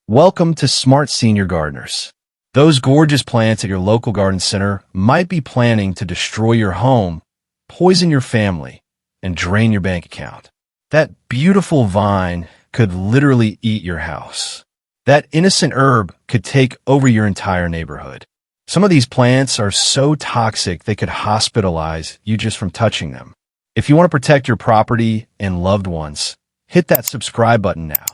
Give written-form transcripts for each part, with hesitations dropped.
Welcome to Smart Senior Gardeners. Those gorgeous plants at your local garden center might be planning to destroy your home, poison your family, and drain your bank account. That beautiful vine could literally eat your house. That innocent herb could take over your entire neighborhood. Some of these plants are so toxic they could hospitalize you just from touching them. If you want to protect your property and loved ones, hit that subscribe button now.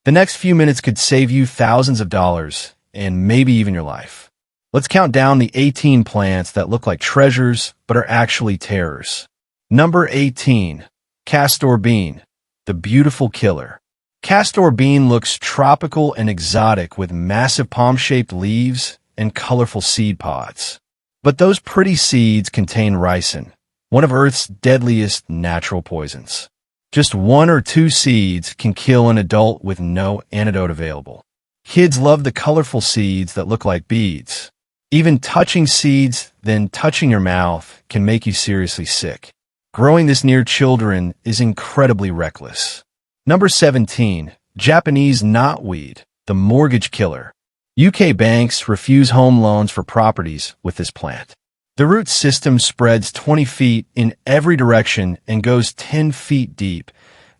The next few minutes could save you thousands of dollars and maybe even your life. Let's count down the 18 plants that look like treasures but are actually terrors. Number 18. Castor bean, the beautiful killer. Castor bean looks tropical and exotic with massive palm-shaped leaves and colorful seed pods. But those pretty seeds contain ricin, one of Earth's deadliest natural poisons. Just 1 or 2 seeds can kill an adult with no antidote available. Kids love the colorful seeds that look like beads. Even touching seeds, then touching your mouth, can make you seriously sick. Growing this near children is incredibly reckless. Number 17. Japanese knotweed, the mortgage killer. UK banks refuse home loans for properties with this plant. The root system spreads 20 feet in every direction and goes 10 feet deep,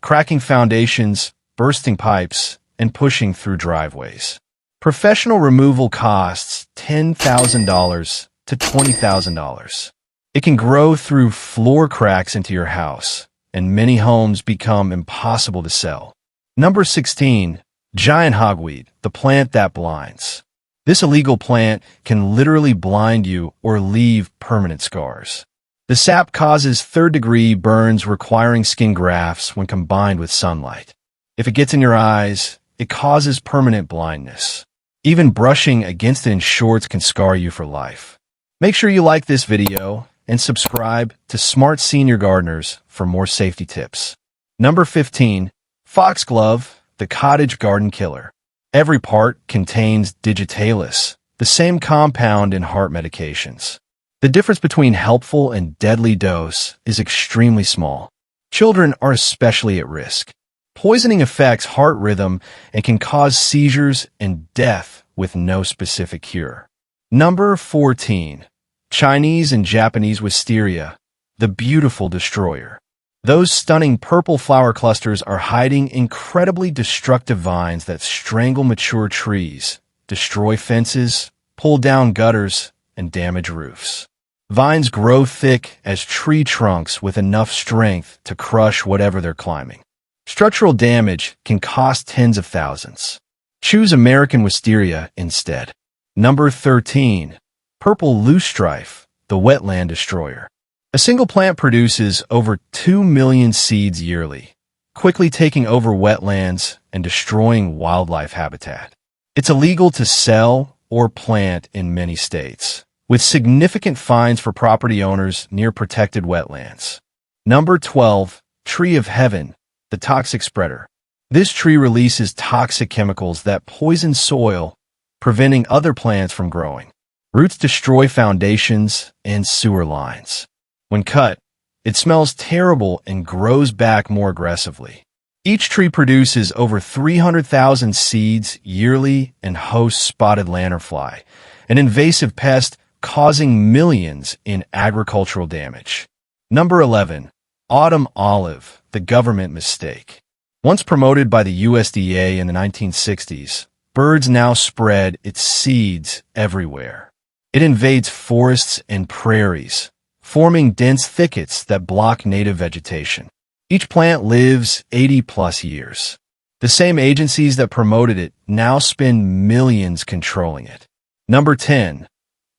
cracking foundations, bursting pipes, and pushing through driveways. Professional removal costs $10,000 to $20,000. It can grow through floor cracks into your house, and many homes become impossible to sell. Number 16. Giant hogweed, the plant that blinds. This illegal plant can literally blind you or leave permanent scars. The sap causes third-degree burns requiring skin grafts when combined with sunlight. If it gets in your eyes, it causes permanent blindness. Even brushing against it in shorts can scar you for life. Make sure you like this video and subscribe to Smart Senior Gardeners for more safety tips. Number 15. Foxglove, the cottage garden killer. Every part contains digitalis, the same compound in heart medications. The difference between helpful and deadly dose is extremely small. Children are especially at risk. Poisoning affects heart rhythm and can cause seizures and death with no specific cure. Number 14. Chinese and Japanese Wisteria, the beautiful destroyer. Those stunning purple flower clusters are hiding incredibly destructive vines that strangle mature trees, destroy fences, pull down gutters, and damage roofs. Vines grow thick as tree trunks with enough strength to crush whatever they're climbing. Structural damage can cost tens of thousands. Choose American Wisteria instead. Number 13. Purple Loosestrife, the wetland destroyer. A single plant produces over 2 million seeds yearly, quickly taking over wetlands and destroying wildlife habitat. It's illegal to sell or plant in many states, with significant fines for property owners near protected wetlands. Number 12. Tree of Heaven, the toxic spreader. This tree releases toxic chemicals that poison soil, preventing other plants from growing. Roots destroy foundations and sewer lines. When cut, it smells terrible and grows back more aggressively. Each tree produces over 300,000 seeds yearly and hosts spotted lanternfly, an invasive pest causing millions in agricultural damage. Number 11. Autumn olive, the government mistake. Once promoted by the USDA in the 1960s, birds now spread its seeds everywhere. It invades forests and prairies, forming dense thickets that block native vegetation. Each plant lives 80-plus years. The same agencies that promoted it now spend millions controlling it. Number 10.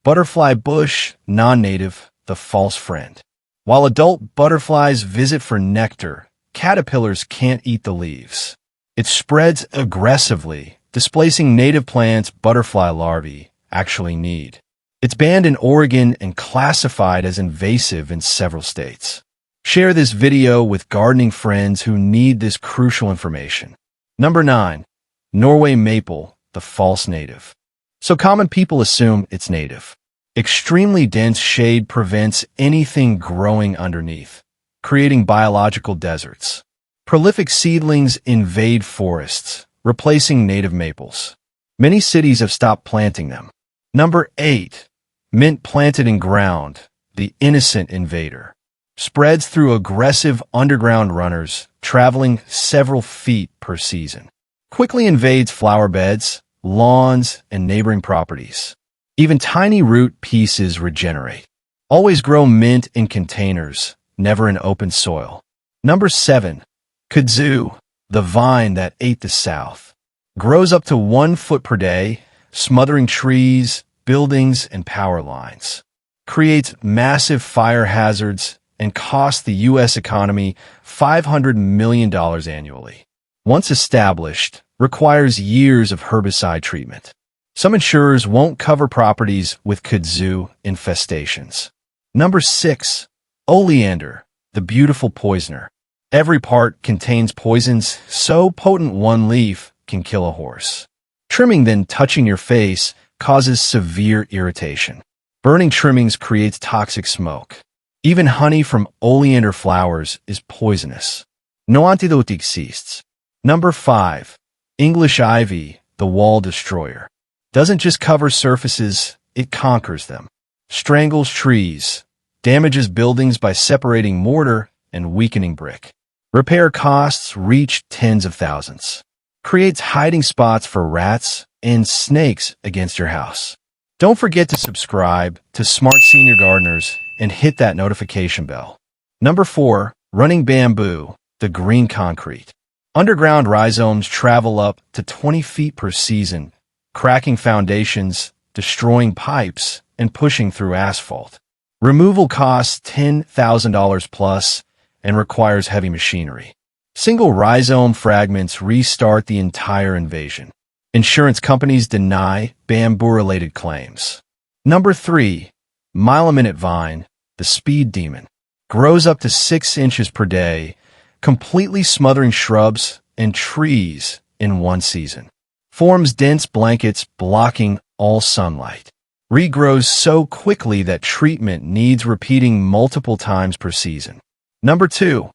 Butterfly bush, non-native, the false friend. While adult butterflies visit for nectar, caterpillars can't eat the leaves. It spreads aggressively, displacing native plants butterfly larvae actually need. It's banned in Oregon and classified as invasive in several states. Share this video with gardening friends who need this crucial information. Number 9. Norway maple, the false native. So common people assume it's native. Extremely dense shade prevents anything growing underneath, creating biological deserts. Prolific seedlings invade forests, replacing native maples. Many cities have stopped planting them. Number 8. Mint planted in ground, the innocent invader. Spreads through aggressive underground runners, traveling several feet per season. Quickly invades flower beds, lawns, and neighboring properties. Even tiny root pieces regenerate. Always grow mint in containers, never in open soil. Number 7. Kudzu, the vine that ate the South. Grows up to 1 foot per day, smothering trees, buildings, and power lines. Creates massive fire hazards and costs the U.S. economy $500 million annually. Once established, requires years of herbicide treatment. Some insurers won't cover properties with kudzu infestations. Number 6. Oleander, the beautiful poisoner. Every part contains poisons so potent one leaf can kill a horse. Trimming then touching your face causes severe irritation. Burning trimmings creates toxic smoke. Even honey from oleander flowers is poisonous. No antidote exists. Number 5. English ivy, the wall destroyer. Doesn't just cover surfaces, it conquers them. Strangles trees, damages buildings by separating mortar and weakening brick. Repair costs reach tens of thousands. Creates hiding spots for rats and snakes against your house. Don't forget to subscribe to Smart Senior Gardeners and hit that notification bell. Number 4. Running bamboo, the green concrete. Underground rhizomes travel up to 20 feet per season, cracking foundations, destroying pipes, and pushing through asphalt. Removal costs $10,000 plus and requires heavy machinery. Single rhizome fragments restart the entire invasion. Insurance companies deny bamboo-related claims. Number 3. Mile-a-minute vine, the speed demon. Grows up to 6 inches per day, completely smothering shrubs and trees in one season. Forms dense blankets blocking all sunlight. Regrows so quickly that treatment needs repeating multiple times per season. Number 2.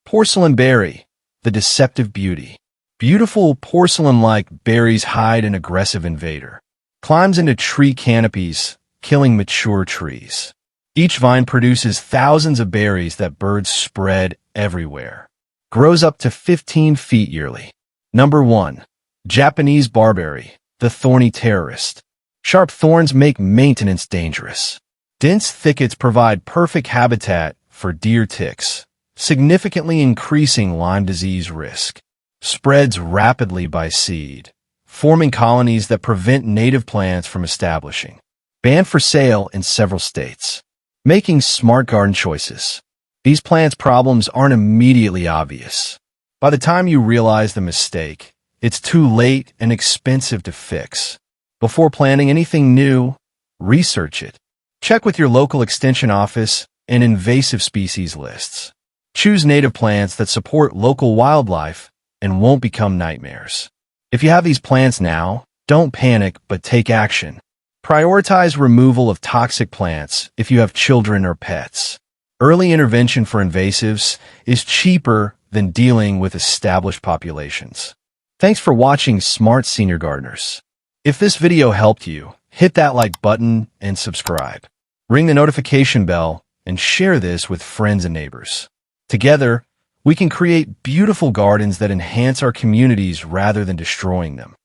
Porcelain berry, the deceptive beauty. Beautiful porcelain-like berries hide an aggressive invader. Climbs into tree canopies, killing mature trees. Each vine produces thousands of berries that birds spread everywhere. Grows up to 15 feet yearly. Number 1. Japanese barberry, the thorny terrorist. Sharp thorns make maintenance dangerous. Dense thickets provide perfect habitat for deer ticks, significantly increasing Lyme disease risk. Spreads rapidly by seed, forming colonies that prevent native plants from establishing. Banned for sale in several states. Making smart garden choices. These plants' problems aren't immediately obvious. By the time you realize the mistake, it's too late and expensive to fix. Before planting anything new, research it. Check with your local extension office and invasive species lists. Choose native plants that support local wildlife and won't become nightmares. If you have these plants now, don't panic but take action. Prioritize removal of toxic plants if you have children or pets. Early intervention for invasives is cheaper than dealing with established populations. Thanks for watching Smart Senior Gardeners. If this video helped you, hit that like button and subscribe. Ring the notification bell and share this with friends and neighbors. Together, we can create beautiful gardens that enhance our communities rather than destroying them.